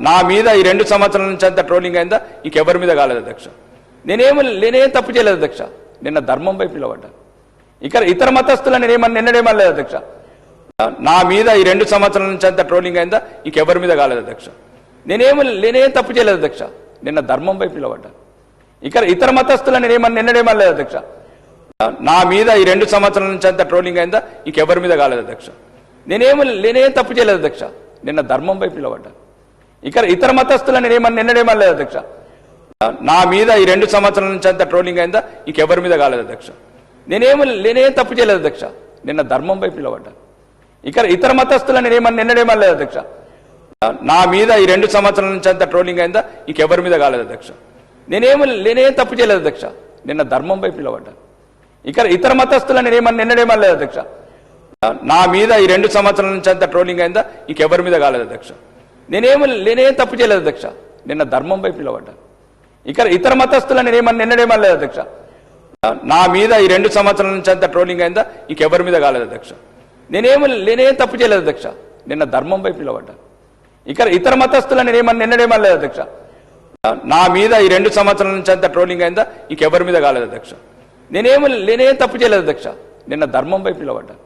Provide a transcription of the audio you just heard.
నా మీద ఈ 2 సంవత్సరాల నుంచి అంత ట్రోలింగ్ అయిందా ఇంకెవరి మీద కాలేదు అధ్యక్ష. నేనేం తప్పు చేయలేదు అధ్యక్ష. నిన్న ధర్మం వైపు నిలబడ్డాను. ఇతర మతస్థులను నిన్నడేమనలేదు అధ్యక్ష. నా మీద ఈ 2 సంవత్సరాల నుంచి అంత ట్రోలింగ్ అయిందా ఇంకెవరి మీద కాలేదు అధ్యక్ష. నేనేం తప్పు చేయలేదు అధ్యక్ష. నిన్న ధర్మం వైపు నిలబడ్డాను. ఇతర మతస్థులను నిన్నడేమనలేదు అధ్యక్ష. నా మీద ఈ 2 సంవత్సరాల నుంచి అంత ట్రోలింగ్ అయిందా ఇంకెవరి మీద కాలేదు అధ్యక్ష. నేనేం తప్పు చేయలేదు అధ్యక్ష. నిన్న ధర్మం వైపు నిలబడ్డాను. ఇతర మతస్థులను నిన్నడేమనలేదు అధ్యక్ష. నా మీద ఈ 2 సంవత్సరాల నుంచి అంత ట్రోలింగ్ అయిందా ఇంకెవరి మీద కాలేదు అధ్యక్ష. నేనేం తప్పు చేయలేదు అధ్యక్ష. నిన్న ధర్మం వైపు నిలబడ్డాను. ఇతర మతస్థులను నిన్నడేమనలేదు అధ్యక్ష. నా మీద ఈ 2 సంవత్సరాల నుంచి అంత ట్రోలింగ్ అయిందా ఇంకెవరి మీద కాలేదు అధ్యక్ష. నేనేం తప్పు చేయలేదు అధ్యక్ష. నిన్న ధర్మం వైపు నిలబడ్డాను. ఇతర మతస్థులను నిన్నడేమనలేదు అధ్యక్ష. నా మీద ఈ 2 సంవత్సరాల నుంచి అంత ట్రోలింగ్ అయిందా ఇంకెవరి మీద కాలేదు అధ్యక్ష. నేనేం తప్పు చేయలేదు అధ్యక్ష. నిన్న ధర్మం వైపు నిలబడ్డాను. ఇతర మతస్థులను నిన్నడేమనలేదు అధ్యక్ష. నా మీద ఈ 2 సంవత్సరాల నుంచి అంత ట్రోలింగ్ అయిందా ఇంకెవరి మీద కాలేదు అధ్యక్ష. నేనేం తప్పు చేయలేదు అధ్యక్ష. నిన్న ధర్మం వైపు నిలబడ్డాను. ఇతర మతస్థులను నిన్నడేమనలేదు అధ్యక్ష. నా మీద ఈ 2 సంవత్సరాల నుంచి అంత ట్రోలింగ్ అయిందా ఇంకెవరి మీద కాలేదు అధ్యక్ష. నేనేం తప్పు చేయలేదు అధ్యక్ష. నిన్న ధర్మం వైపు నిలబడ్డాను.